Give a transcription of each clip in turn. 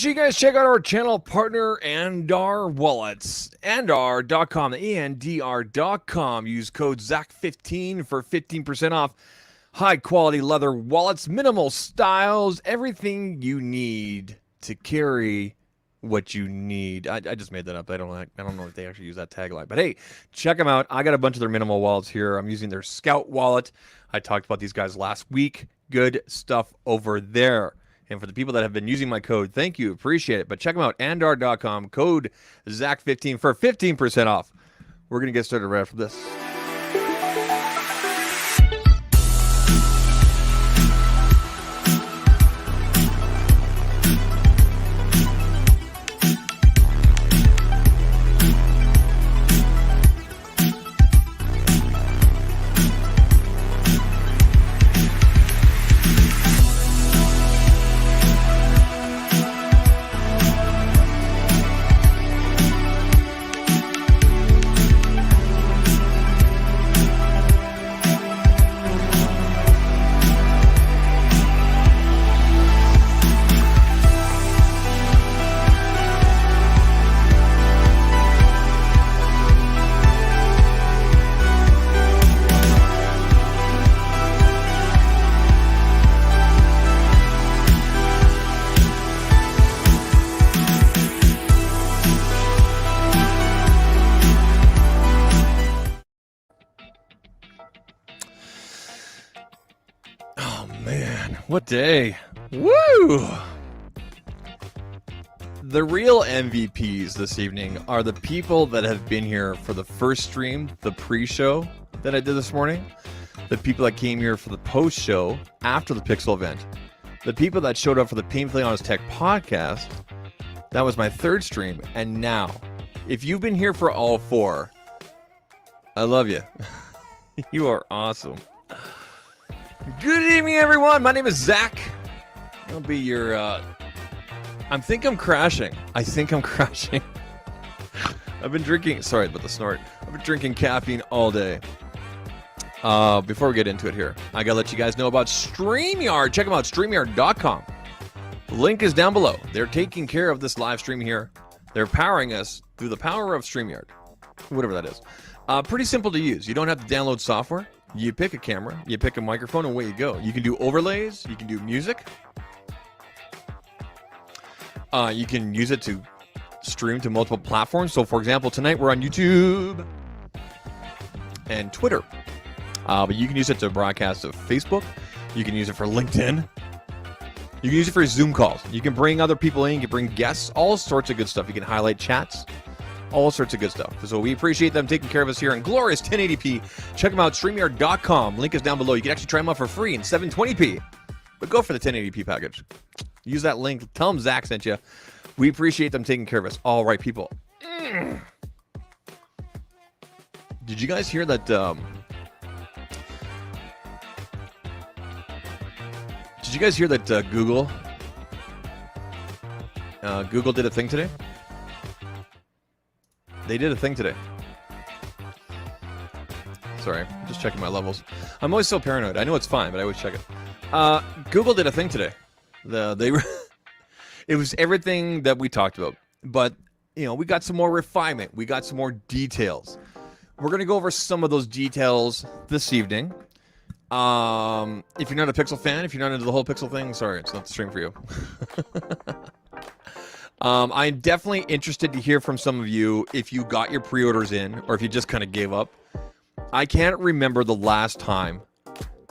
sure you guys check out our channel partner, ANDAR Wallets. ANDAR.com, ANDR.com. Use code ZAK15 for 15% off. High quality leather wallets, minimal styles, everything you need to carry what you need. I just made that up. I don't know if they actually use that tagline. But hey, check them out. I got a bunch of their minimal wallets here. I'm using their Scout wallet. I talked about these guys last week. Good stuff over there. And for the people that have been using my code, thank you. Appreciate it. But check them out, andar.com, code ZAK15 for 15% off. We're going to get started right after this. What day? Woo! The real MVPs this evening are the people that have been here for the first stream, the pre-show that I did this morning, the people that came here for the post-show after the Pixel event, the people that showed up for the Painfully Honest Tech podcast. That was my third stream, and now, if you've been here for all four, I love you. You are awesome. Good evening, everyone. My name is Zach. I'll be your, I think I'm crashing. I've been drinking, sorry about the snort. I've been drinking caffeine all day. Before we get into it here, I gotta let you guys know about StreamYard. Check them out, StreamYard.com. The link is down below. They're taking care of this live stream here. They're powering us through the power of StreamYard. Whatever that is. Pretty simple to use. You don't have to download software. You pick a camera, you pick a microphone, and away you go. You can do overlays, you can do music. You can use it to stream to multiple platforms. So, for example, tonight we're on YouTube and Twitter. But you can use it to broadcast to Facebook. You can use it for LinkedIn. You can use it for Zoom calls. You can bring other people in, you can bring guests, all sorts of good stuff. You can highlight chats. All sorts of good stuff. So we appreciate them taking care of us here in glorious 1080p. Check them out, StreamYard.com. Link is down below. You can actually try them out for free in 720p. But go for the 1080p package. Use that link. Tell them Zach sent you. We appreciate them taking care of us. All right, people. Did you guys hear that? Did you guys hear that Google did a thing today? They did a thing today. Sorry, I'm just checking my levels. I'm always so paranoid. I know it's fine, but I always check it. Google did a thing today. It was everything that we talked about. But, you know, we got some more refinement. We got some more details. We're going to go over some of those details this evening. If you're not a Pixel fan, if you're not into the whole Pixel thing, sorry, it's not the stream for you. I'm definitely interested to hear from some of you if you got your pre-orders in or if you just kind of gave up. I can't remember the last time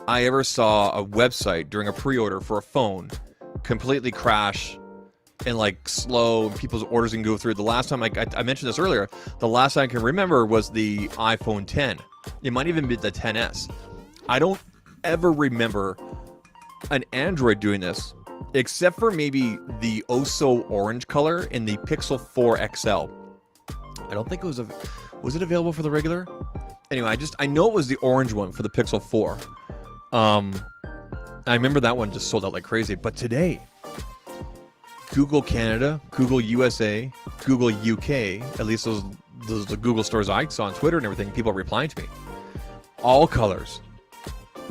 I ever saw a website during a pre-order for a phone completely crash and like slow and people's orders can go through. The last time I mentioned this earlier, the last time I can remember was the iPhone 10. It might even be the 10s. I don't ever remember an Android doing this. Except for maybe the oh-so orange color in the Pixel 4 XL. I don't think it was it available for the regular? Anyway, I know it was the orange one for the Pixel 4. I remember that one just sold out like crazy. But today, Google Canada, Google USA, Google UK, at least those the Google stores I saw on Twitter and everything, people replying to me. All colors,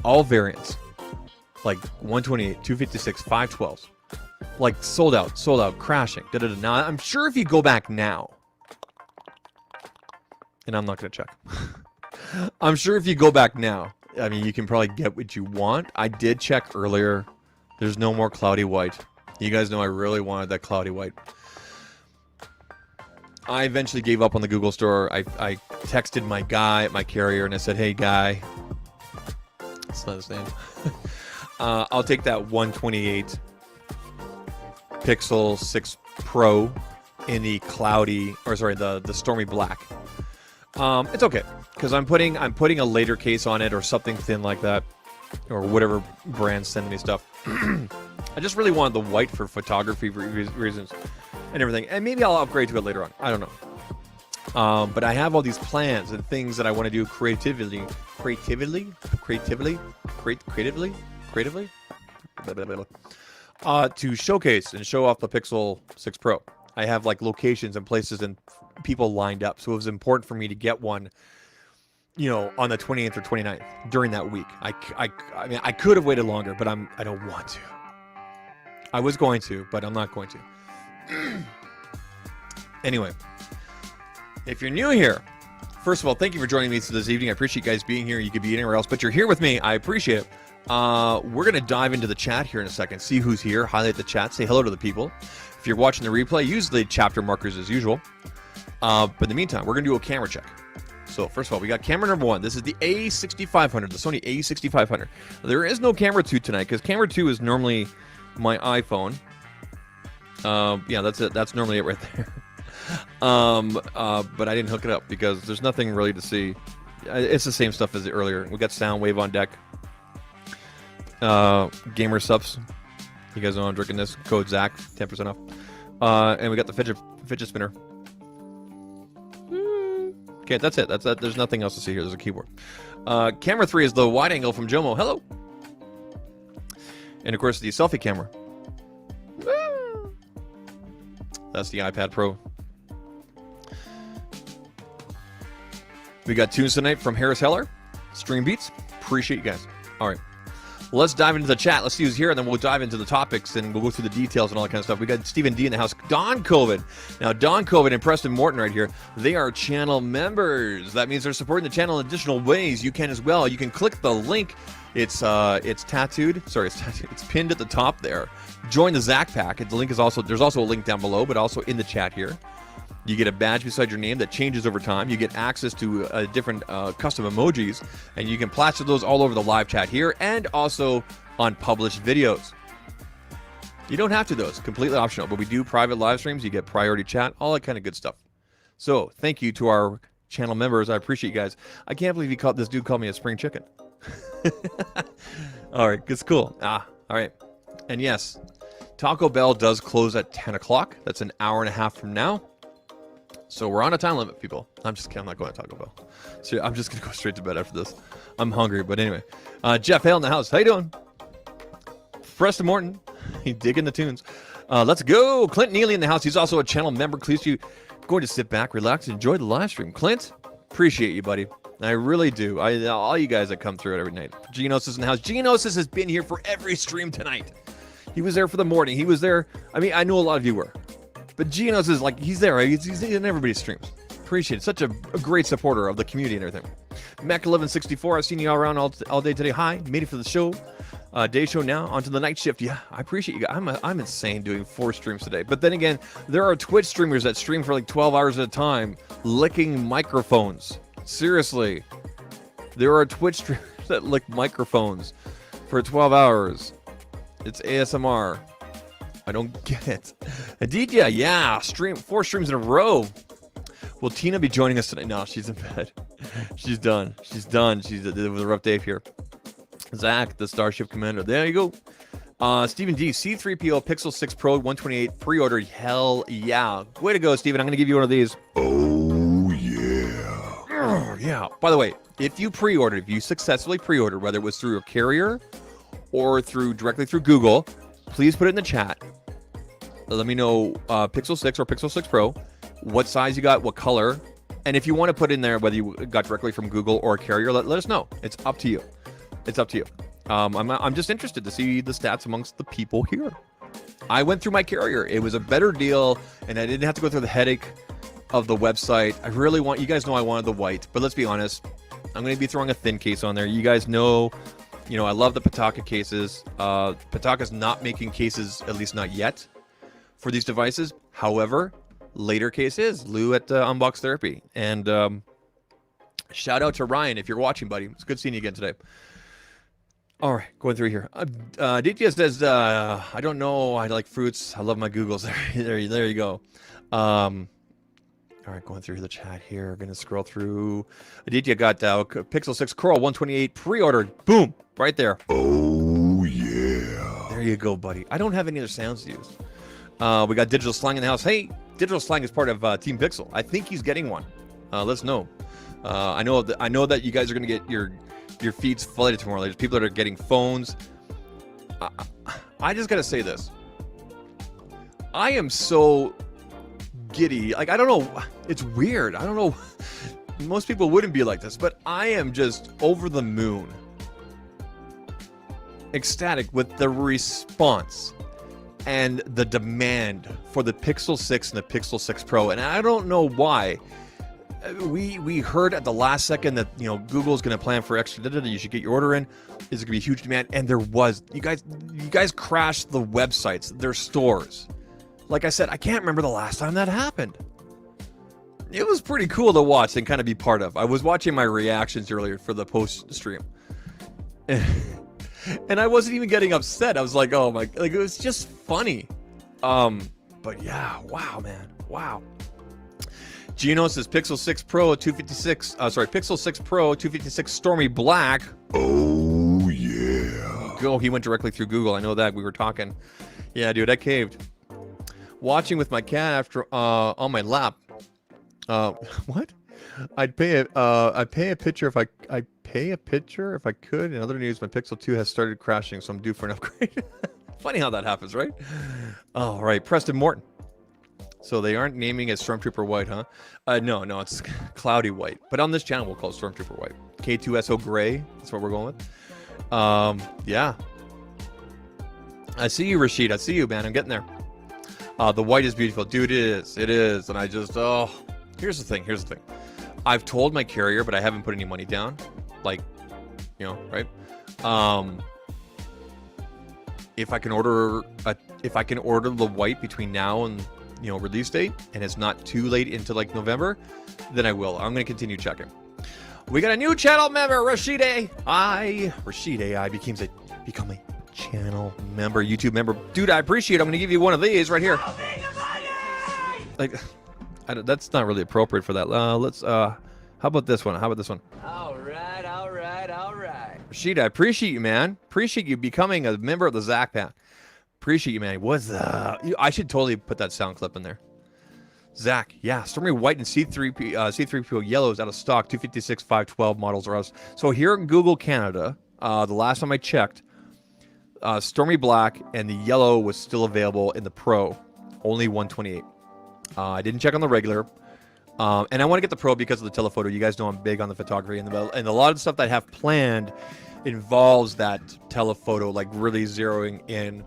all variants. Like 128, 256, 512s. like sold out, crashing. Now, I'm sure if you go back now, and I'm not going to check. I'm sure if you go back now, I mean, you can probably get what you want. I did check earlier. There's no more cloudy white. You guys know I really wanted that cloudy white. I eventually gave up on the Google store. I texted my guy at my carrier and I said, hey, guy. That's not his name. I'll take that 128 Pixel 6 Pro in the cloudy, or sorry, the stormy black. It's okay because I'm putting a later case on it or something thin like that, or whatever brand send me stuff. I just really wanted the white for photography reasons and everything, and maybe I'll upgrade to it later on. I don't know. But I have all these plans and things that I want to do creatively, to showcase and show off the Pixel 6 Pro. I have like locations and places and people lined up, so it was important for me to get one, you know, on the 28th or 29th during that week. I mean, I could have waited longer, but I don't want to. I was going to, but I'm not going to. Anyway, if you're new here, first of all, thank you for joining me this evening. I appreciate you guys being here. You could be anywhere else, but you're here with me. I appreciate it. We're going to dive into the chat here in a second, see who's here, highlight the chat, say hello to the people. If you're watching the replay, use the chapter markers as usual. But in the meantime, we're going to do a camera check. So first of all, we got camera number 1. This is the A6500, the Sony A6500. There is no camera 2 tonight because camera 2 is normally my iPhone. Yeah, that's it. That's normally it right there. But I didn't hook it up because there's nothing really to see. It's the same stuff as the earlier. We got Soundwave on deck. Gamer subs. You guys know I'm drinking this. Code ZAK, 10% off. And we got the fidget spinner. Okay, that's it. That's that. There's nothing else to see here. There's a keyboard. Camera 3 is the wide angle from Jomo. Hello. And of course the selfie camera. That's the iPad Pro. We got tunes tonight from Harris Heller. Stream Beats. Appreciate you guys. All right. Let's dive into the chat. Let's see who's here, and then we'll dive into the topics, and we'll go through the details and all that kind of stuff. We got Stephen D in the house. Don COVID. Now, Don COVID and Preston Morton right here, they are channel members. That means they're supporting the channel in additional ways. You can as well. You can click the link. It's tattooed. Sorry, it's pinned at the top there. Join the Zach Pack. The link is also, there's also a link down below, but also in the chat here. You get a badge beside your name that changes over time. You get access to different custom emojis, and you can plaster those all over the live chat here and also on published videos. You don't have to, though. It's completely optional, but we do private live streams. You get priority chat, all that kind of good stuff. So thank you to our channel members. I appreciate you guys. I can't believe this dude called me a spring chicken. All right, it's cool. All right. And yes, Taco Bell does close at 10 o'clock. That's an hour and a half from now. So we're on a time limit, people. I'm just kidding. I'm not going to Taco Bell. So I'm just going to go straight to bed after this. I'm hungry, but anyway. Jeff Hale in the house. How you doing? Preston Morton. He digging the tunes. Let's go. Clint Neely in the house. He's also a channel member. Please you going to sit back, relax, enjoy the live stream. Clint, appreciate you, buddy. I really do. All you guys that come through it every night. Genosis in the house. Genosis has been here for every stream tonight. He was there for the morning. He was there. I mean, I know a lot of you were. But Genos is like, he's there, right? He's in everybody's streams. Appreciate it. Such a great supporter of the community and everything. Mac1164, I've seen you all around all day today. Hi, made it for the show. Day show now, onto the night shift. Yeah, I appreciate you guys. I'm insane doing 4 streams today. But then again, there are Twitch streamers that stream for like 12 hours at a time, licking microphones. Seriously. There are Twitch streamers that lick microphones for 12 hours. It's ASMR. I don't get it. Aditya, yeah, 4 streams in a row. Will Tina be joining us tonight? No, she's in bed. She's done. It was a rough day here. Zach, the Starship Commander. There you go. Stephen D, C3PO Pixel 6 Pro 128 pre-order. Hell yeah. Way to go, Stephen. I'm going to give you one of these. Oh, yeah. Yeah. By the way, if you successfully pre-ordered, whether it was through a carrier or directly through Google, please put it in the chat. Let me know Pixel 6 or Pixel 6 Pro, what size you got, what color, and if you want to put in there whether you got directly from Google or a carrier, let us know. It's up to you. It's up to you. I'm just interested to see the stats amongst the people here. I went through my carrier. It was a better deal, and I didn't have to go through the headache of the website. I really want, you guys know I wanted the white, but let's be honest, I'm going to be throwing a thin case on there. You guys know, I love the Pataka cases. Pataka's not making cases, at least not yet, for these devices. However, later case is Lou at Unbox Therapy. And shout out to Ryan if you're watching, buddy. It's good seeing you again today. All right, going through here. DTS says, I don't know. I like fruits. I love my Googles. there you go. All right, going through the chat here. Going to scroll through. Aditya got Pixel 6 Coral 128 pre-ordered. Boom, right there. Oh, yeah. There you go, buddy. I don't have any other sounds to use. We got Digital Slang in the house. Hey, Digital Slang is part of Team Pixel. I think he's getting one. Let's know. I know that you guys are going to get your feeds flooded tomorrow. There's people that are getting phones. I just got to say this. I am so giddy. Like, I don't know. It's weird. I don't know. Most people wouldn't be like this, but I am just over the moon. Ecstatic with the response and the demand for the Pixel 6 and the Pixel 6 Pro. And I don't know why. We heard at the last second that Google's going to plan for extra data. You should get your order in. Is going to be a huge demand, and there was. You guys crashed the websites, their stores. Like I said, I can't remember the last time that happened. It was pretty cool to watch and kind of be part of. I was watching my reactions earlier for the post stream, and I wasn't even getting upset. I was like, oh my, like it was just funny. But yeah, wow, man, wow. Gino says Pixel 6 Pro 256. Pixel 6 Pro 256 Stormy Black. Oh yeah. Go. He went directly through Google. I know that. We were talking. Yeah, dude, I caved. Watching with my cat after on my lap. What? I'd pay a picture if I could. In other news, my Pixel 2 has started crashing, so I'm due for an upgrade. Funny how that happens, right? All right, Preston Morton. So they aren't naming it Stormtrooper White, huh? No, it's Cloudy White. But on this channel, we'll call it Stormtrooper White. K2SO Gray. That's what we're going with. Yeah. I see you, Rashid. I see you, man. I'm getting there. The white is beautiful. Dude, it is. And I just, here's the thing. I've told my carrier, but I haven't put any money down. Like, right? If I can order the white between now and release date, and it's not too late into like November, then I will. I'm going to continue checking. We got a new channel member, Rashid AI. Rashid AI become a channel member, YouTube member. Dude, I appreciate it. I'm going to give you one of these right here. Like, that's not really appropriate for that. Let's, how about this one? All right. Rashid, I appreciate you, man. Appreciate you becoming a member of the ZAK Pack. Appreciate you, man. What's I should totally put that sound clip in there. ZAK, yeah. Stormy White and C3PO yellow is out of stock. 256 512 models are out. So here in Google Canada, the last time I checked, Stormy Black and the yellow was still available in the Pro, only 128. I didn't check on the regular, and I want to get the Pro because of the telephoto. You guys know I'm big on the photography, and a lot of the stuff that I have planned involves that telephoto, like really zeroing in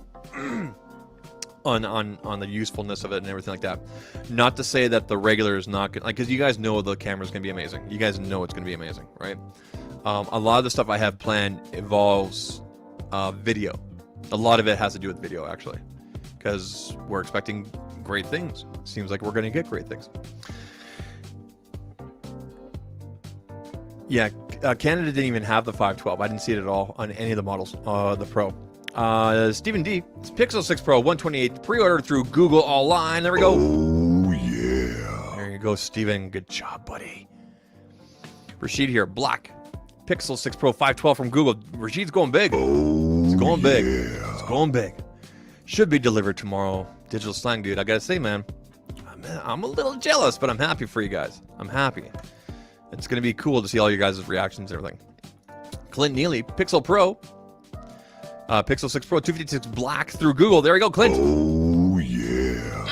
on the usefulness of it and everything like that. Not to say that the regular is not good, like, because you guys know the camera's gonna be amazing. You guys know it's gonna be amazing, right? A lot of the stuff I have planned involves video. A lot of it has to do with video, actually, because we're expecting great things. Seems like we're gonna get great things. Yeah, Canada didn't even have the 512. I didn't see it at all on any of the models, the Pro. Stephen D, it's Pixel 6 Pro 128 pre-ordered through Google online. There we go. Oh yeah. There you go, Steven. Good job, buddy. Rashid here. Black Pixel 6 Pro 512 from Google. Rashid's going big. Oh, it's going big. yeah. It's going big. Should be delivered tomorrow. Digital Slang, dude. I gotta say, man, I'm a little jealous, but I'm happy for you guys. I'm happy. It's gonna be cool to see all your guys' reactions and everything. Clint Neely, Pixel Pro. Pixel 6 Pro 256 Black through Google. There we go, Clint. Oh yeah.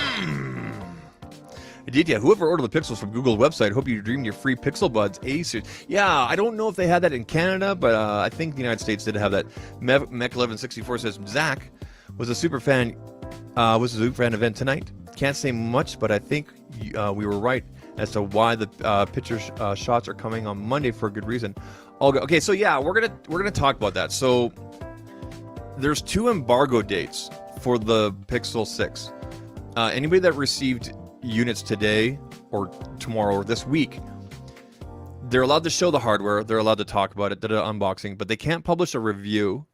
Aditya, whoever ordered the Pixels from Google's website, hope you dreamed your free Pixel Buds Asus. Yeah, I don't know if they had that in Canada, but I think the United States did have that. Mech1164 says, Zach was a super fan Was the Zoom event tonight? Can't say much, but I think we were right as to why the pitcher shots are coming on Monday for a good reason. Okay, so yeah, we're gonna talk about that. So there's 2 embargo dates for the Pixel 6. Anybody that received units today or tomorrow or this week, they're allowed to show the hardware. They're allowed to talk about it, did an unboxing, but they can't publish a review.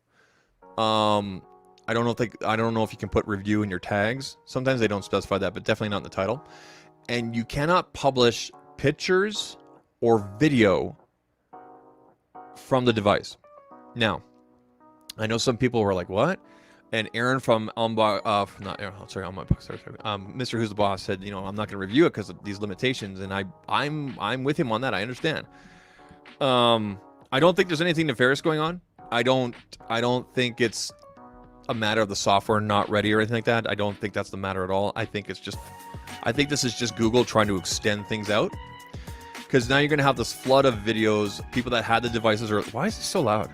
I don't know if you can put review in your tags. Sometimes they don't specify that, but definitely not in the title. And you cannot publish pictures or video from the device. Now, I know some people were like, "What?" And Aaron from Mr. Who's the Boss said, "You know, I'm not going to review it because of these limitations." And I'm with him on that. I understand. I don't think there's anything nefarious going on. I don't think it's a matter of the software not ready or anything like that. I don't think that's the matter at all. I think this is just Google trying to extend things out. Because now you're going to have this flood of videos, people that had the devices are, why is it so loud?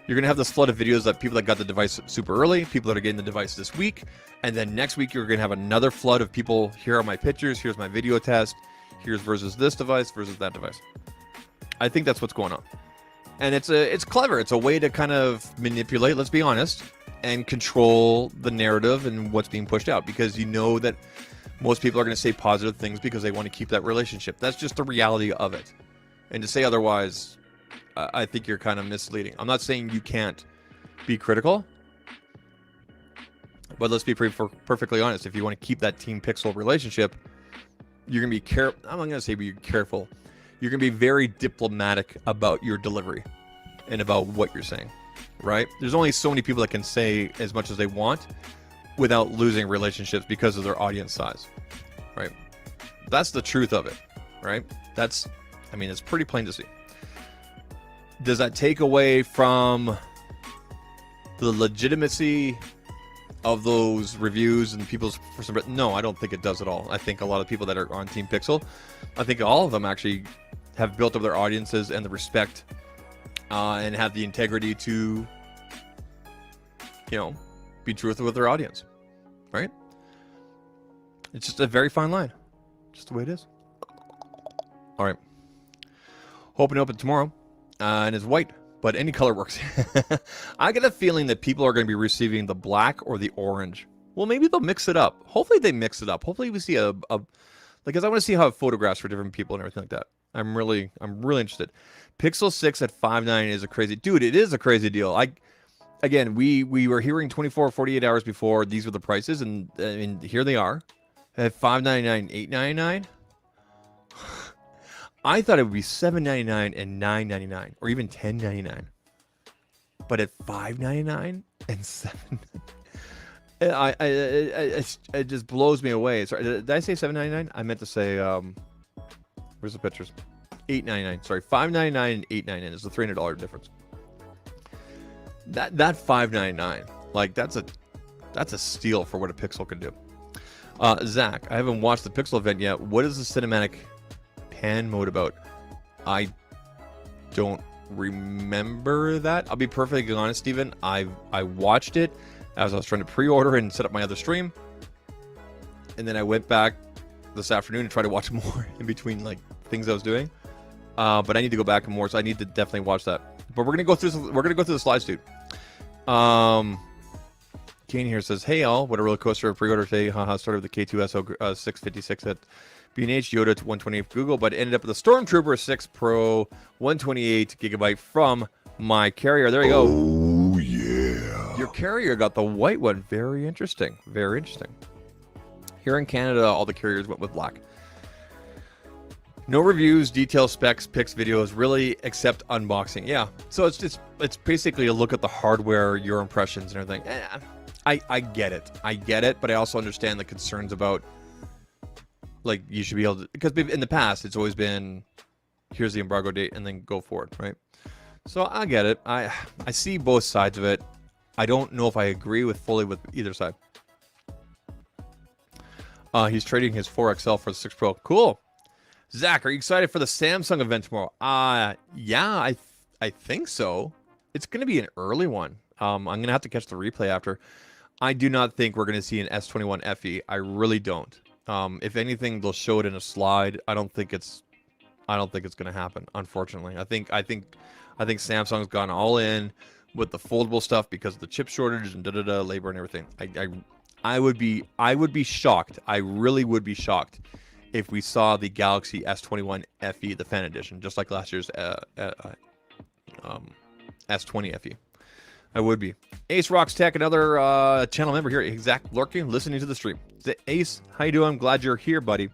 You're going to have this flood of videos that people that got the device super early, people that are getting the device this week, and then next week you're going to have another flood of people, here are my pictures, here's my video test, here's versus this device versus that device. I think that's what's going on. And it's clever. It's a way to kind of manipulate, let's be honest, and control the narrative and what's being pushed out, because you know that most people are going to say positive things because they want to keep that relationship. That's just the reality of it. And to say otherwise, I think you're kind of misleading. I'm not saying you can't be critical, but let's be perfectly honest. If you want to keep that Team Pixel relationship, you're going to be careful. I'm not going to say be careful. You're going to be very diplomatic about your delivery and about what you're saying, right? There's only so many people that can say as much as they want without losing relationships because of their audience size, right? That's the truth of it, right? It's pretty plain to see. Does that take away from the legitimacy of those reviews and people's... No, I don't think it does at all. I think a lot of people that are on Team Pixel, I think all of them actually have built up their audiences and the respect and have the integrity to, be truthful with their audience, right? It's just a very fine line. Just the way it is. All right. Hoping to open tomorrow. And it's white, but any color works. I get a feeling that people are going to be receiving the black or the orange. Well, maybe they'll mix it up. Hopefully they mix it up. Hopefully we see because I want to see how it photographs for different people and everything like that. I'm really interested. Pixel 6 at $599 is a crazy... Dude, it is a crazy deal. Again, we were hearing 24, 48 hours before these were the prices, and here they are. At $599, $899. I thought it would be $799 and $999, or even $1099. But at $599 and $799, it just blows me away. Sorry, did I say $799? I meant to say, where's the pictures? $899. Sorry, $599 and $899 is the $300 difference. That $599, like that's a steal for what a Pixel can do. Zach, I haven't watched the Pixel event yet. What is the cinematic pan mode about? I don't remember that. I'll be perfectly honest, Steven. I watched it as I was trying to pre-order and set up my other stream, and then I went back this afternoon and tried to watch more in between like things I was doing. But I need to go back and more, so I need to definitely watch that. But we're gonna go through the slides, dude. Kane here says, "Hey all, what a roller coaster pre-order today. Haha, started with the K2SO 656 at B&H, Yoda to 128 Google, but ended up with the Stormtrooper 6 Pro 128 gigabyte from my carrier." There you go. Oh, yeah. Your carrier got the white one. Very interesting. Very interesting. Here in Canada, all the carriers went with black. No reviews, details, specs, pics, videos, really, except unboxing. Yeah, so it's basically a look at the hardware, your impressions, and everything. I get it, but I also understand the concerns about, like, you should be able to, because in the past it's always been, here's the embargo date and then go for it, right? So I get it. I see both sides of it. I don't know if I agree fully with either side. He's trading his 4XL for the 6 Pro. Cool. Zach, are you excited for the Samsung event tomorrow? Yeah, I think so. It's going to be an early one. I'm going to have to catch the replay after. I do not think we're going to see an S21 FE. I really don't. If anything, they'll show it in a slide. I don't think it's going to happen. Unfortunately, I think Samsung's gone all in with the foldable stuff because of the chip shortage and labor and everything. I would be shocked. I really would be shocked if we saw the Galaxy S21 FE, the Fan Edition, just like last year's S20 FE. I would be. Ace Rocks Tech, another channel member here. Zach lurking, listening to the stream. Ace, how you doing? I'm glad you're here, buddy.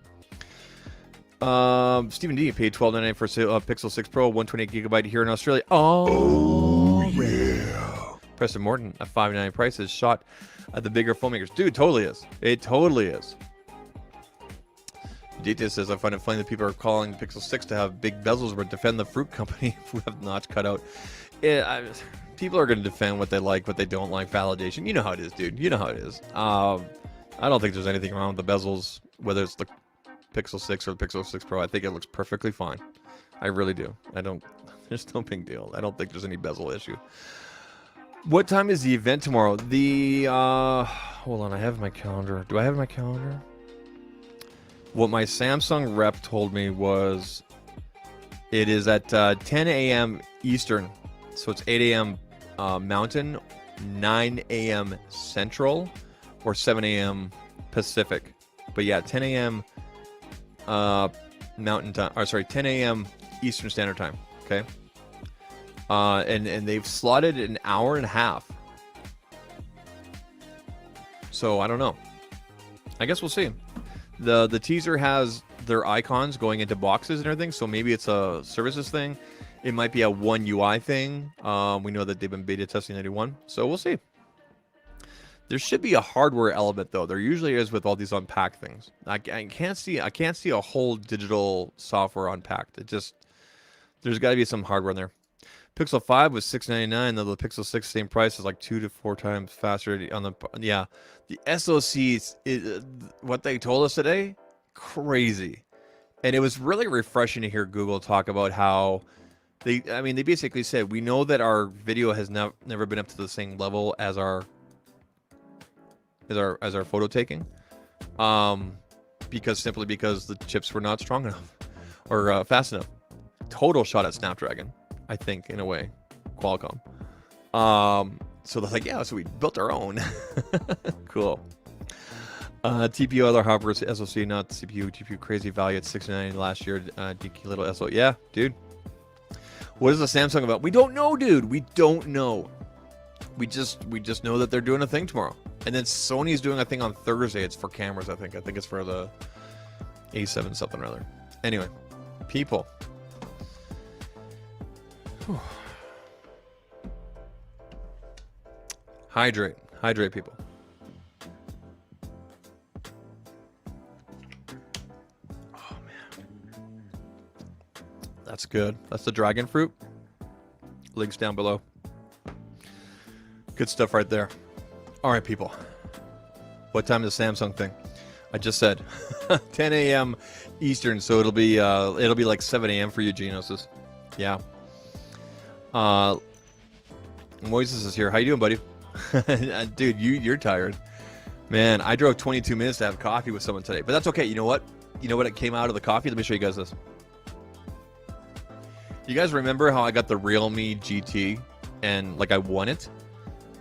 Stephen D paid $12.99 for Pixel 6 Pro, 128GB here in Australia. Oh yeah. Preston Morton, a $5.99 price is shot at the bigger phone makers. Dude, totally is. It totally is. DT says, I find it funny that people are calling Pixel 6 to have big bezels but defend the fruit company who have notch cut out. People are going to defend what they like, what they don't like, validation. You know how it is, dude. You know how it is. I don't think there's anything wrong with the bezels, whether it's the Pixel 6 or the Pixel 6 Pro. I think it looks perfectly fine. I really do. There's no big deal. I don't think there's any bezel issue. What time is the event tomorrow? Hold on, I have my calendar. Do I have my calendar? What my Samsung rep told me was it is at 10 a.m. Eastern. So it's 8 a.m. Mountain, 9 a.m. Central, or 7 a.m. Pacific. But yeah, 10 a.m. Mountain time, or sorry, 10 a.m. Eastern Standard Time. Okay. And they've slotted an hour and a half. So I don't know. I guess we'll see. The teaser has their icons going into boxes and everything, so maybe it's a services thing. It might be a One UI thing. We know that they've been beta testing 91, so we'll see. There should be a hardware element though. There usually is with all these unpacked things. I can't see a whole digital software unpacked. There's got to be some hardware in there. Pixel 5 was $699, though the Pixel 6 same price is like 2 to 4 times faster on the the SoCs is what they told us today, crazy. And it was really refreshing to hear Google talk about how they basically said, we know that our video has never been up to the same level as our photo taking, because the chips were not strong enough or fast enough. Total shot at Snapdragon, I think, in a way, Qualcomm. So they're like, yeah, so we built our own. Cool. TPU other hoppers, SoC, not CPU. GPU crazy value at $699 last year. DK little SO. Yeah, dude. What is the Samsung about? We don't know, dude. We don't know. We just know that they're doing a thing tomorrow. And then Sony's doing a thing on Thursday. It's for cameras, I think. I think it's for the A7 something or other. Anyway, people. Whew. Hydrate, people. Oh man, that's good. That's the dragon fruit. Links down below. Good stuff right there. All right, people. What time is the Samsung thing? I just said 10 a.m. Eastern, so it'll be like 7 a.m. for you, Genosis. Yeah. Moises is here. How you doing, buddy? Dude, you're tired. Man, I drove 22 minutes to have coffee with someone today, but that's okay. You know what? You know what it came out of the coffee? Let me show you guys this. You guys remember how I got the Realme GT and like I won it?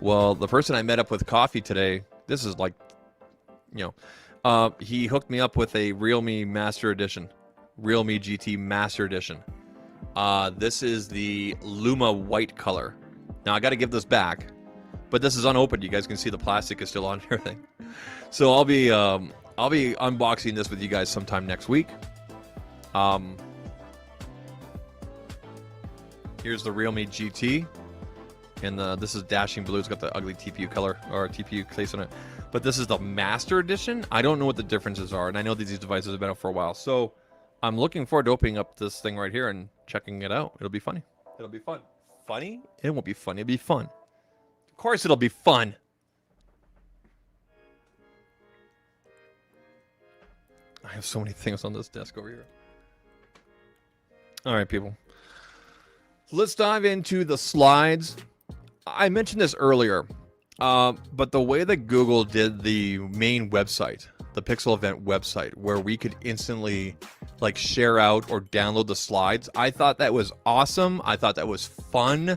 Well, the person I met up with coffee today, this is like, he hooked me up with a Realme Master Edition, Realme GT Master Edition. This is the Luma white color. Now I got to give this back, but this is unopened. You guys can see the plastic is still on everything. So I'll be unboxing this with you guys sometime next week. Here's the Realme GT, and this is dashing blue. It's got the ugly TPU color or TPU case on it. But this is the Master Edition. I don't know what the differences are, and I know that these devices have been out for a while. So I'm looking forward to opening up this thing right here and checking it out. It'll be funny. It'll be fun. Funny? It won't be funny. It'll be fun. Of course it'll be fun. I have so many things on this desk over here. All right, people. Let's dive into the slides. I mentioned this earlier. But the way that Google did the main website, the Pixel event website, where we could instantly like share out or download the slides, I thought that was awesome. I thought that was fun.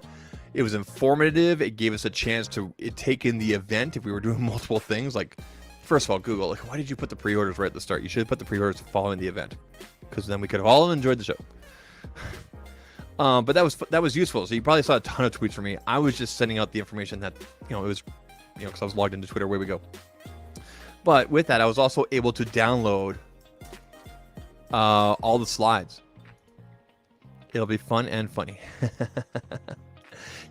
It was informative. It gave us a chance to take in the event if we were doing multiple things. Like, first of all, Google, like, why did you put the pre-orders right at the start? You should have put the pre-orders following the event, because then we could have all enjoyed the show. But that was useful. So you probably saw a ton of tweets from me. I was just sending out the information that, it was, because I was logged into Twitter. Away we go. But with that, I was also able to download all the slides. It'll be fun and funny.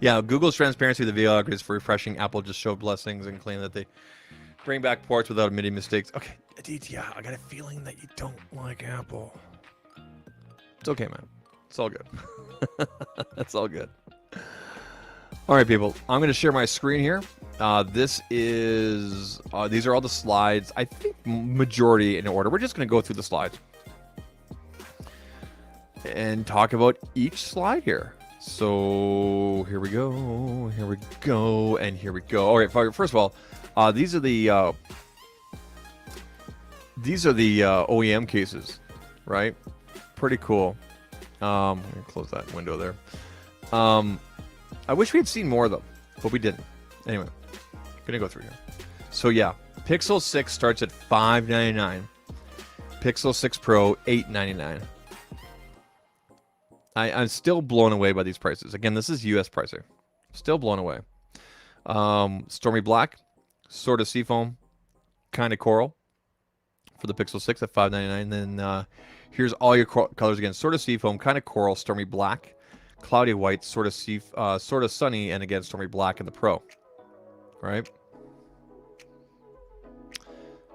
Yeah, Google's transparency with the video is for refreshing. Apple just showed blessings and claimed that they bring back ports without admitting mistakes. Okay, Aditya, I got a feeling that you don't like Apple. It's okay, man. It's all good. That's all good. All right, people. I'm going to share my screen here. These are all the slides. I think majority in order. We're just going to go through the slides and talk about each slide here. So here we go, and here we go. All right, first of all, these are the OEM cases, right? Pretty cool. I'm gonna close that window there. I wish we had seen more of them, but we didn't. Anyway, gonna go through here. So yeah, Pixel 6 starts at $599. Pixel 6 Pro $899. I'm still blown away by these prices. Again, this is US pricing. Still blown away. Stormy Black, sort of seafoam, kind of coral for the Pixel 6 at $599. Then here's all your colors again. Sort of seafoam, kind of coral, stormy black, cloudy white, sort of sunny, and again stormy black in the Pro. Right?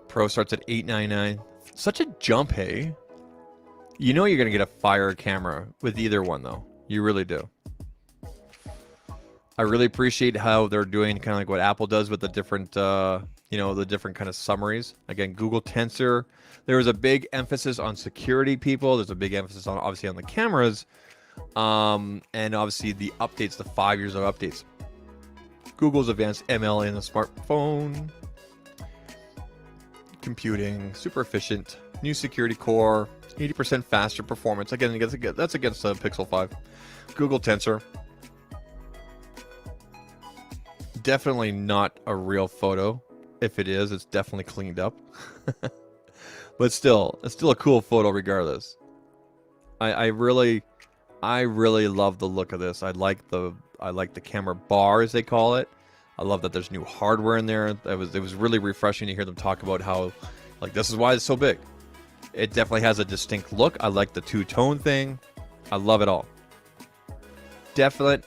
Pro starts at $899. Such a jump, hey? You know you're going to get a fire camera with either one, though. You really do. I really appreciate how they're doing kind of like what Apple does with the different, the different kind of summaries. Again, Google Tensor. There was a big emphasis on security, people. There's a big emphasis on, obviously, on the cameras. And obviously the updates, the 5 years of updates. Google's advanced ML in a smartphone. Computing, super efficient. New security core. 80% faster performance. Again, that's against the Pixel 5. Google Tensor. Definitely not a real photo. If it is, it's definitely cleaned up. But still, it's still a cool photo regardless. I really love the look of this. I like the camera bar, as they call it. I love that there's new hardware in there. It was really refreshing to hear them talk about how, like, this is why it's so big. It definitely has a distinct look. I like the two-tone thing. I love it all. Definite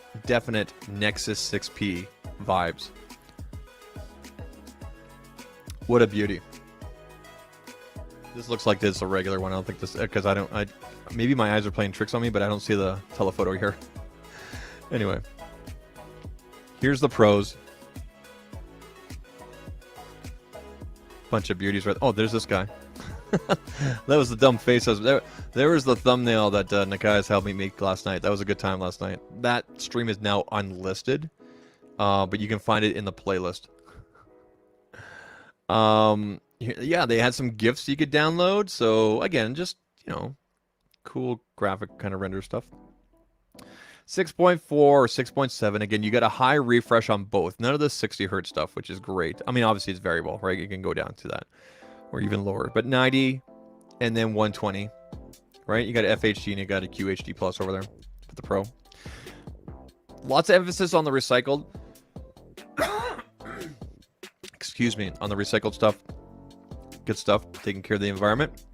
Nexus 6P vibes. What a beauty. This looks like this is a regular one. I don't think this, because maybe my eyes are playing tricks on me, but I don't see the telephoto here. Anyway. Here's the pros. Bunch of beauties right. Oh, there's this guy. That was the dumb face. There was the thumbnail that Nakai's helped me make last night. That was a good time last night. That stream is now unlisted, but you can find it in the playlist. Yeah, they had some GIFs you could download. So again, just cool graphic kind of render stuff. 6.4 or 6.7. Again, you got a high refresh on both. None of the 60 hertz stuff, which is great. I mean, obviously it's variable, right? You can go down to that. Or even lower, but 90 and then 120, right? You got FHD and you got a QHD plus over there with the Pro. Lots of emphasis on the recycled. Excuse me, on the recycled stuff. Good stuff, taking care of the environment.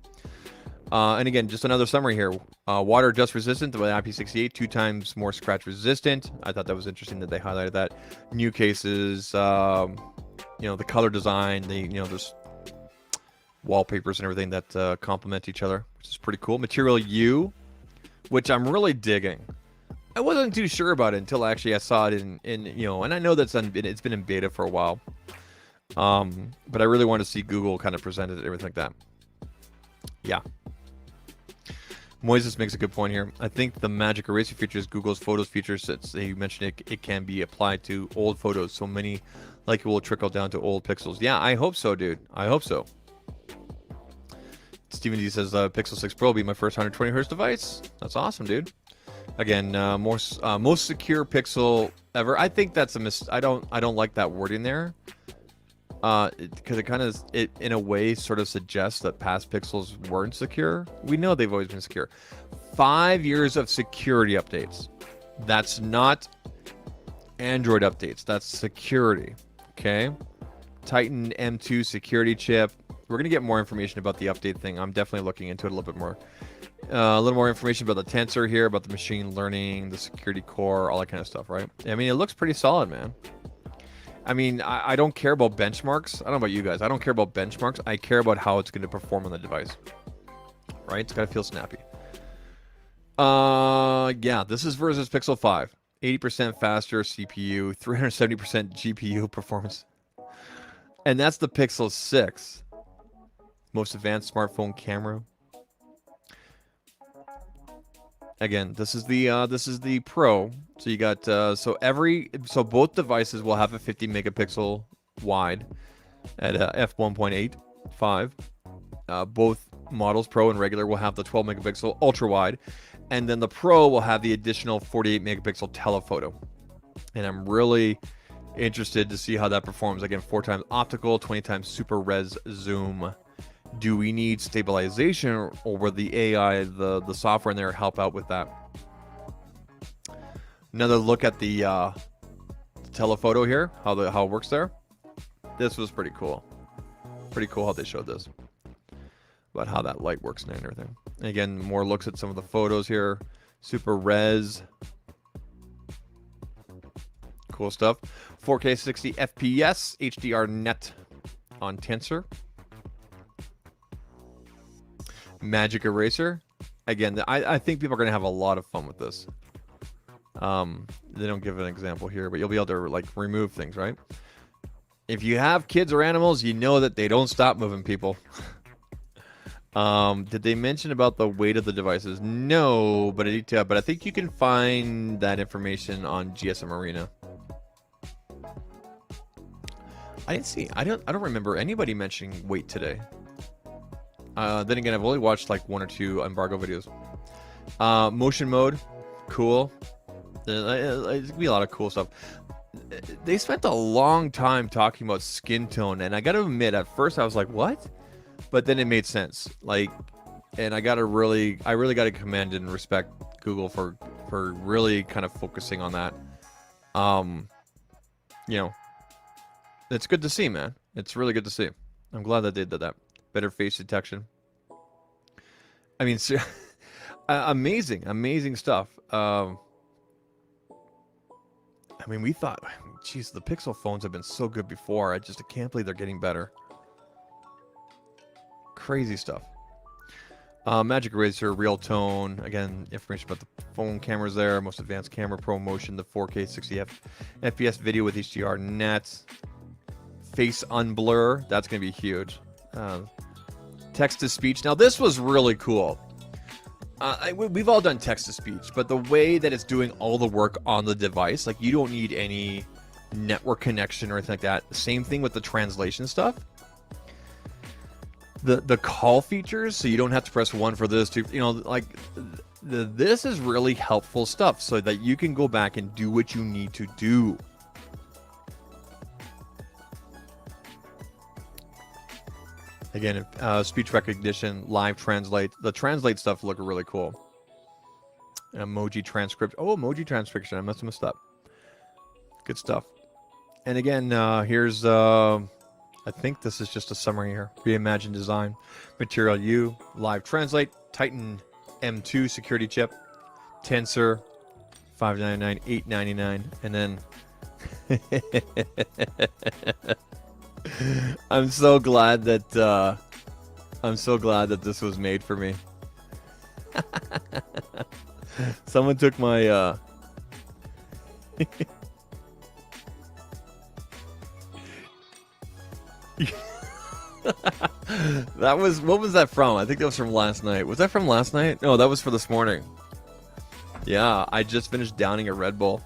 And again, just another summary here. Water dust resistant with IP68, 2 times more scratch resistant. I thought that was interesting that they highlighted that. New cases, the color design, there's wallpapers and everything that complement each other, which is pretty cool. Material U, which I'm really digging. I wasn't too sure about it until actually I saw it in and I know that's it's been in beta for a while. But I really want to see Google kind of present it and everything like that. Yeah. Moises makes a good point here. I think the magic eraser feature is Google's Photos feature. Since he mentioned it can be applied to old photos. So many like it will trickle down to old Pixels. Yeah, I hope so, dude. I hope so. Steven D says Pixel 6 Pro will be my first 120 hertz device. That's awesome, dude. Again, most secure Pixel ever. I think that's a I don't like that wording there. Because it kind of, in a way, sort of suggests that past Pixels weren't secure. We know they've always been secure. 5 years of security updates. That's not Android updates. That's security. Okay. Titan M2 security chip. We're going to get more information about the update thing. I'm definitely looking into it a little bit more. A little more information about the tensor here, about the machine learning, the security core, all that kind of stuff, right? I mean, it looks pretty solid, man. I mean, I don't care about benchmarks. I don't know about you guys. I don't care about benchmarks. I care about how it's going to perform on the device. Right? It's got to feel snappy. Yeah, this is versus Pixel 5. 80% faster CPU, 370% GPU performance. And that's the Pixel 6. Most advanced smartphone camera. Again, this is the Pro. So you got so both devices will have a 50 megapixel wide at f1.85. Both models, Pro and regular, will have the 12 megapixel ultra wide, and then the Pro will have the additional 48 megapixel telephoto. And I'm really interested to see how that performs. Again, 4 times optical, 20 times super res zoom. Do we need stabilization, or will the AI, the software in there, help out with that? Another look at the telephoto here, how it works there. This was pretty cool. Pretty cool how they showed this, about how that light works and everything. And again, more looks at some of the photos here. Super res. Cool stuff. 4K 60 FPS, HDR net on Tensor. Magic Eraser. Again, I think people are going to have a lot of fun with this. They don't give an example here, but you'll be able to like remove things, right? If you have kids or animals, you know that they don't stop moving, people. Did they mention about the weight of the devices? No, but I think you can find that information on GSM Arena. I didn't see. I don't remember anybody mentioning weight today. Then again, I've only watched like 1 or 2 embargo videos. Motion mode, cool. There's gonna be a lot of cool stuff. They spent a long time talking about skin tone, and I gotta admit, at first I was like, what? But then it made sense. Like, and I really gotta commend and respect Google for really kind of focusing on that. You know, it's good to see, man. It's really good to see. I'm glad that they did that. Better face detection. I mean, amazing stuff. I mean, we thought, geez, the Pixel phones have been so good before. I can't believe they're getting better. Crazy stuff. Magic Eraser, Real Tone. Again, information about the phone cameras there. Most advanced camera, Pro Motion, the 4K 60 FPS video with HDR net. Face unblur. That's going to be huge. Text to speech. Now, this was really cool. We've all done text to speech, but the way that it's doing all the work on the device, like you don't need any network connection or anything like that. Same thing with the translation stuff. The call features, so you don't have to press 1 for this, 2, you know, like this is really helpful stuff so that you can go back and do what you need to do. Again, speech recognition, live translate. The translate stuff look really cool. Emoji transcript. Oh, emoji transcription. I must have missed that. Good stuff. And again, here's, I think this is just a summary here. Reimagined design. Material U. Live translate. Titan M2 security chip. Tensor. $599, $899. And then... I'm so glad that this was made for me. Someone took my that was, what was that from? I think that was from last night. Was that from last night? No, that was for this morning. Yeah, I just finished downing a Red Bull.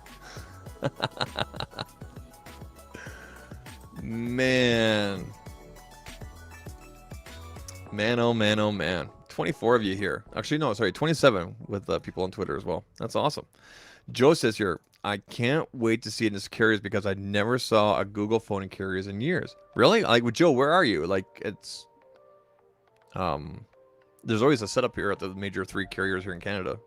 Man. Man, oh man, oh man. 24 of you here. Actually, no, sorry, 27 with people on Twitter as well. That's awesome. Joe says here, I can't wait to see it in his carriers because I never saw a Google phone in carriers in years. Really? Like, with Joe, where are you? Like, it's... There's always a setup here at the major 3 carriers here in Canada.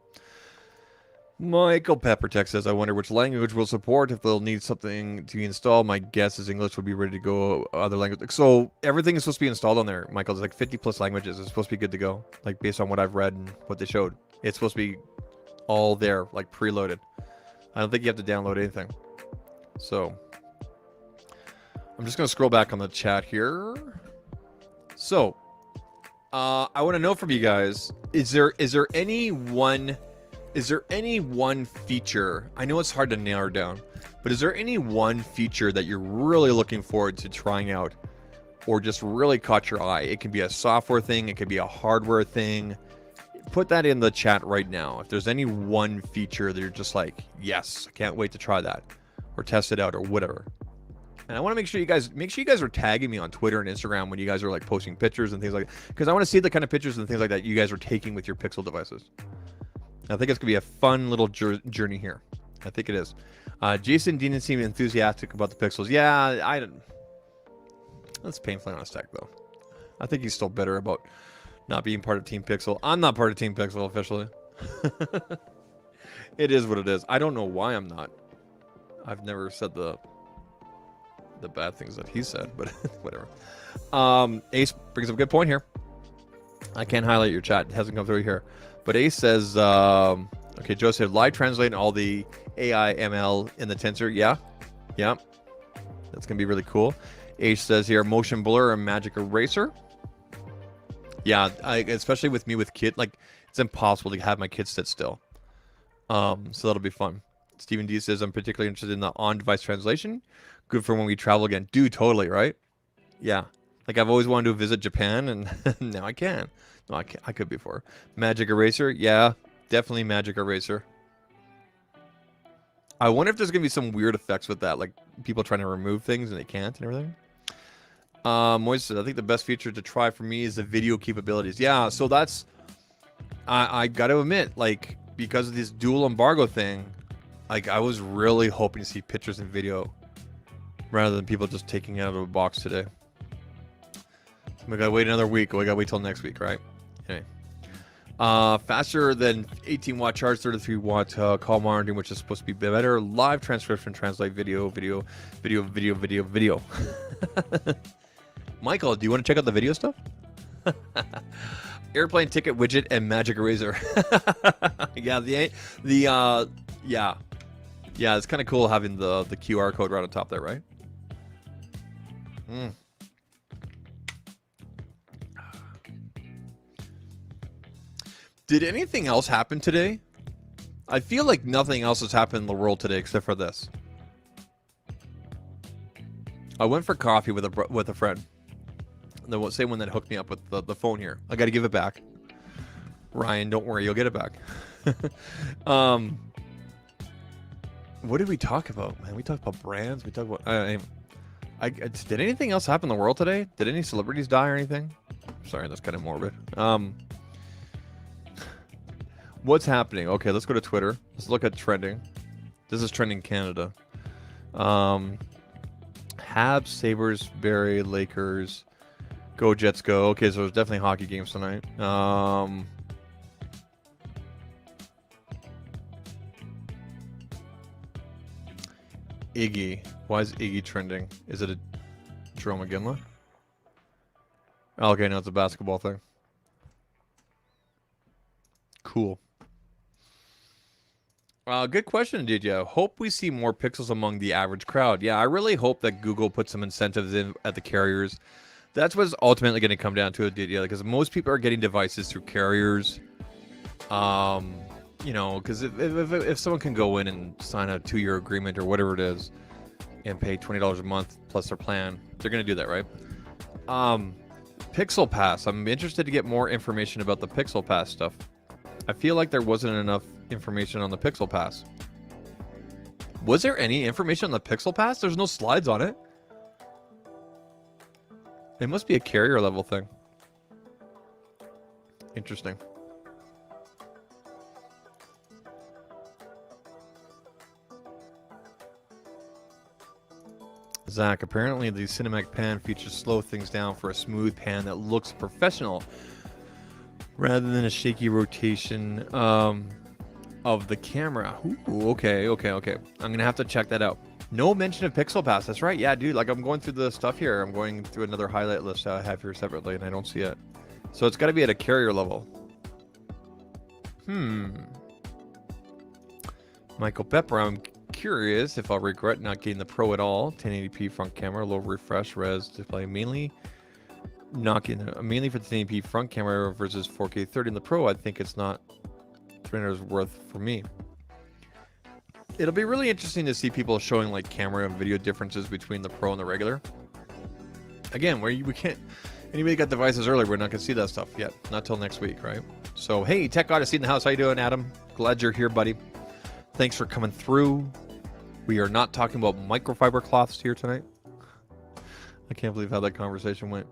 Michael Peppertech says, I wonder which language will support if they'll need something to be installed. My guess is English will be ready to go. Other language. So everything is supposed to be installed on there, Michael. There's like 50 plus languages. It's supposed to be good to go. Like based on what I've read and what they showed. It's supposed to be all there, like preloaded. I don't think you have to download anything. So I'm just going to scroll back on the chat here. So I want to know from you guys, is there any one feature? I know it's hard to narrow down, but is there any one feature that you're really looking forward to trying out or just really caught your eye? It can be a software thing. It could be a hardware thing. Put that in the chat right now. If there's any one feature that you're just like, yes, I can't wait to try that or test it out or whatever. And I want to make sure you guys are tagging me on Twitter and Instagram when you guys are like posting pictures and things like that, because I want to see the kind of pictures and things like that you guys are taking with your Pixel devices. I think it's going to be a fun little journey here. I think it is. Jason didn't seem enthusiastic about the Pixels. Yeah, that's painfully honest tech, though. I think he's still bitter about not being part of Team Pixel. I'm not part of Team Pixel officially. It is what it is. I don't know why I'm not. I've never said the bad things that he said, but whatever. Ace brings up a good point here. I can't highlight your chat. It hasn't come through here. But Ace says, okay, Joe said, live translate all the AI ML in the tensor. Yeah. That's going to be really cool. Ace says here, motion blur and magic eraser. Yeah, especially with me with kid, like, it's impossible to have my kids sit still. So that'll be fun. Stephen D says, I'm particularly interested in the on-device translation. Good for when we travel again. Dude, totally, right? Yeah. Like, I've always wanted to visit Japan, and now I can. No, I could before. Magic eraser? Yeah, definitely magic eraser. I wonder if there's going to be some weird effects with that, like people trying to remove things and they can't and everything. Moise said, I think the best feature to try for me is the video capabilities. Yeah, so that's... I got to admit, like, because of this dual embargo thing, like, I was really hoping to see pictures and video rather than people just taking it out of a box today. We gotta wait another week. We gotta wait till next week, right? Okay. Faster than 18-watt charge, 33-watt call monitoring, which is supposed to be better. Live transcription, translate video. Michael, do you want to check out the video stuff? Airplane ticket widget and magic eraser. Yeah, it's kind of cool having the QR code right on top there, right? Did anything else happen today? I feel like nothing else has happened in the world today except for this. I went for coffee with a friend. The same one that hooked me up with the phone here. I got to give it back. Ryan, don't worry, you'll get it back. What did we talk about, man? We talked about brands. We talked about... did anything else happen in the world today? Did any celebrities die or anything? Sorry, that's kind of morbid. What's happening? Okay, let's go to Twitter. Let's look at trending. This is trending Canada. Habs, Sabres, Barrie, Lakers. Go Jets, go. Okay, so there's definitely hockey games tonight. Iggy. Why is Iggy trending? Is it a Jerome McGinley? Okay, no, it's a basketball thing. Cool. Good question, did you? Hope we see more pixels among the average crowd. Yeah, I really hope that Google puts some incentives in at the carriers. That's what's ultimately going to come down to it, because most people are getting devices through carriers. You know, because if someone can go in and sign a 2-year agreement or whatever it is and pay $20 a month plus their plan, they're going to do that, right? Pixel Pass. I'm interested to get more information about the Pixel Pass stuff. I feel like there wasn't enough information on the Pixel Pass. Was there any information on the Pixel Pass? There's no slides on it. It must be a carrier level thing. Interesting. Zach, apparently the cinematic pan features slow things down for a smooth pan that looks professional rather than a shaky rotation of the camera. Ooh, okay. I'm going to have to check that out. No mention of Pixel Pass. That's right. Yeah, dude. Like, I'm going through the stuff here. I'm going through another highlight list I have here separately, and I don't see it. So it's got to be at a carrier level. Michael Pepper, I'm curious if I'll regret not getting the Pro at all. 1080p front camera, low refresh res display, mainly for the 1080p front camera versus 4K 30 in the Pro. I think it's not $300 worth for me. It'll be really interesting to see people showing like camera and video differences between the Pro and the regular. Again, we can't. Anybody got devices early, we're not gonna see that stuff yet. Not till next week, right? So hey, Tech Odyssey in the house. How you doing, Adam? Glad you're here, buddy. Thanks for coming through. We are not talking about microfiber cloths here tonight. I can't believe how that conversation went.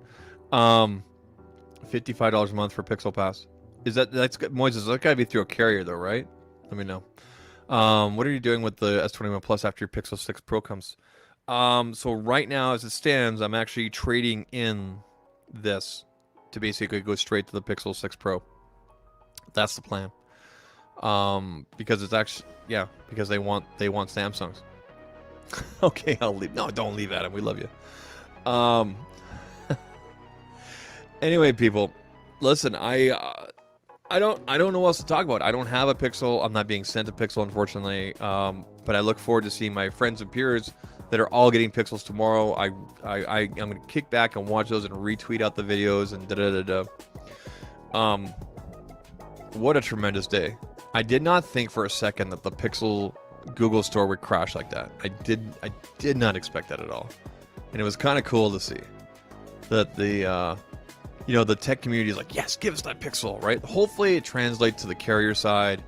$55 a month for Pixel Pass. That's Moises? That gotta be through a carrier though, right? Let me know. What are you doing with the S21 Plus after your Pixel 6 Pro comes? So right now, as it stands, I'm actually trading in this to basically go straight to the Pixel 6 Pro. That's the plan. Because it's actually, yeah, because they want Samsungs. Okay, I'll leave. No, don't leave, Adam. We love you. Anyway, people, listen. I don't know what else to talk about. I don't have a Pixel. I'm not being sent a Pixel, unfortunately. But I look forward to seeing my friends and peers that are all getting Pixels tomorrow. I'm going to kick back and watch those and retweet out the videos and what a tremendous day. I did not think for a second that the Pixel Google store would crash like that. I did not expect that at all. And it was kind of cool to see that the the tech community is like, yes, give us that Pixel, right? Hopefully it translates to the carrier side,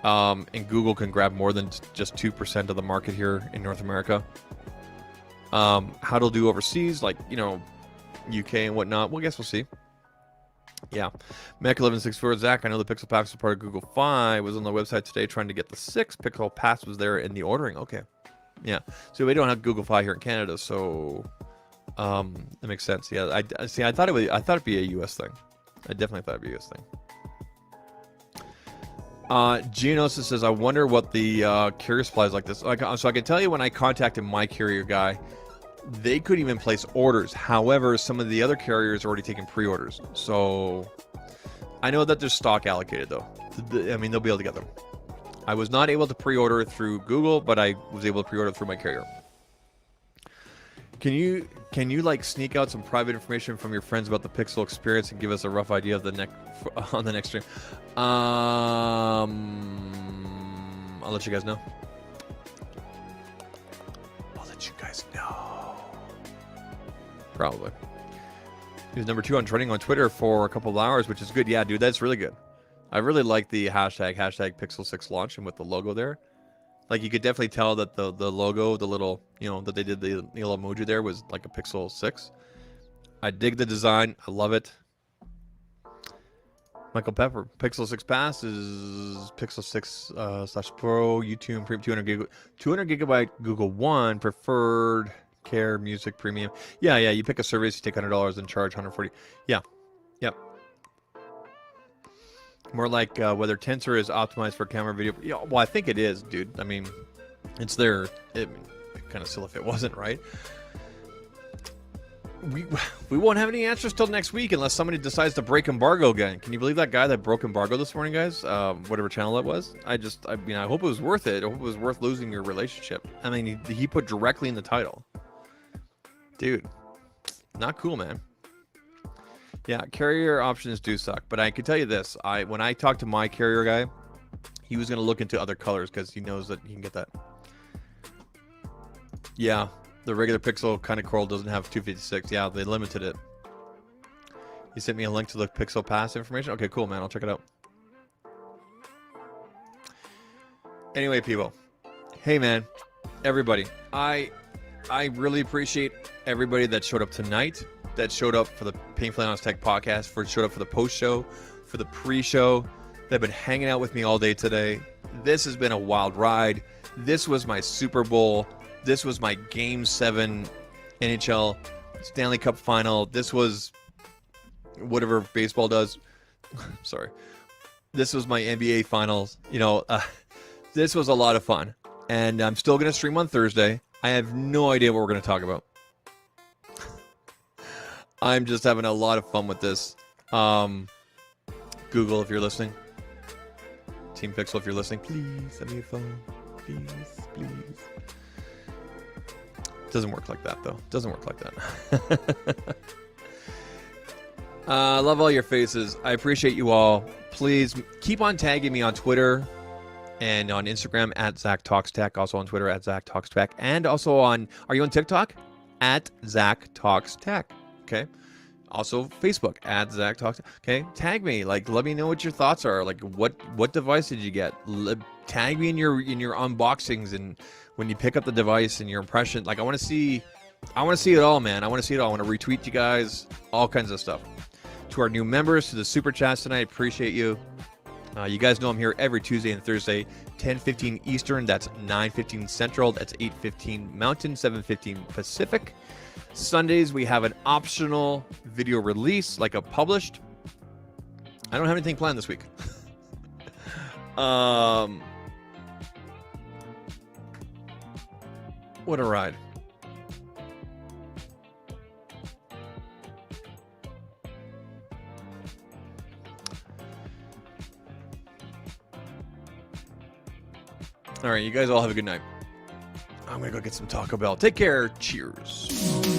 and Google can grab more than just 2% of the market here in North America. How it'll do overseas, like, UK and whatnot, well, I guess we'll see. Yeah. Mac1164, Zach, I know the Pixel Pass is part of Google Fi. Was on the website today trying to get the 6. Pixel Pass was there in the ordering. Okay. Yeah. So we don't have Google Fi here in Canada, so that makes sense. Yeah. I thought it'd be a US thing. I definitely thought it'd be a US thing. Geonosis says, I wonder what the carrier supply is like this. So I can tell you when I contacted my carrier guy, they couldn't even place orders. However, some of the other carriers are already taking pre-orders. So I know that there's stock allocated, though. I mean, they'll be able to get them. I was not able to pre-order through Google, but I was able to pre-order through my carrier. Can you like sneak out some private information from your friends about the Pixel experience and give us a rough idea of the on the next stream? I'll let you guys know. I'll let you guys know. Probably. He was number 2 on trending on Twitter for a couple of hours, which is good. Yeah, dude, that's really good. I really like the hashtag Pixel 6 launch and with the logo there. Like, you could definitely tell that the logo, the little, that they did the little emoji there was like a Pixel 6. I dig the design. I love it. Michael Pepper, Pixel 6 Pass is Pixel 6 / Pro, YouTube, 200 gigabyte Google One, preferred care, music, premium. Yeah, you pick a service, you take $100 and charge $140. Yeah, yep. More like whether Tensor is optimized for camera video. Yeah, well, I think it is, dude. I mean, it's there. It'd be kind of silly if it wasn't, right? We won't have any answers till next week unless somebody decides to break embargo again. Can you believe that guy that broke embargo this morning, guys? Whatever channel it was. I hope it was worth it. I hope it was worth losing your relationship. I mean, he put directly in the title. Dude, not cool, man. Yeah, carrier options do suck, but I can tell you this: when I talked to my carrier guy, he was going to look into other colors because he knows that he can get that. Yeah, the regular Pixel kind of Coral doesn't have 256. Yeah, they limited it. He sent me a link to the Pixel Pass information. Okay, cool, man. I'll check it out. Anyway, people. Hey, man. Everybody. I really appreciate everybody that showed up tonight. that showed up for the Painfully Honest Tech podcast, showed up for the post show, for the pre-show. They've been hanging out with me all day today. This has been a wild ride. This was my Super Bowl. This was my Game 7 NHL Stanley Cup final. This was whatever baseball does. Sorry. This was my NBA finals. This was a lot of fun. And I'm still going to stream on Thursday. I have no idea what we're going to talk about. I'm just having a lot of fun with this. Google, if you're listening. Team Pixel, if you're listening. Please send me a phone. Please. Doesn't work like that, though. Doesn't work like that. I love all your faces. I appreciate you all. Please keep on tagging me on Twitter and on Instagram at ZAKtalks TECH. Also on Twitter at ZAKtalks TECH. And also are you on TikTok? At ZAKtalks TECH. Okay. Also Facebook at ZAKtalks. Okay. Tag me. Let me know what your thoughts are. What device did you get? Tag me in your unboxings and when you pick up the device and your impression. I want to see it all, man. I want to see it all. I want to retweet you guys, all kinds of stuff. To our new members, to the super chats tonight, appreciate you. You guys know I'm here every Tuesday and Thursday, 10:15 Eastern. That's 9:15 Central. That's 8:15 Mountain, 7:15 Pacific. Sundays we have an optional video release, like a published. I don't have anything planned this week. What a ride. All right, you guys all have a good night. I'm going to go get some Taco Bell. Take care. Cheers.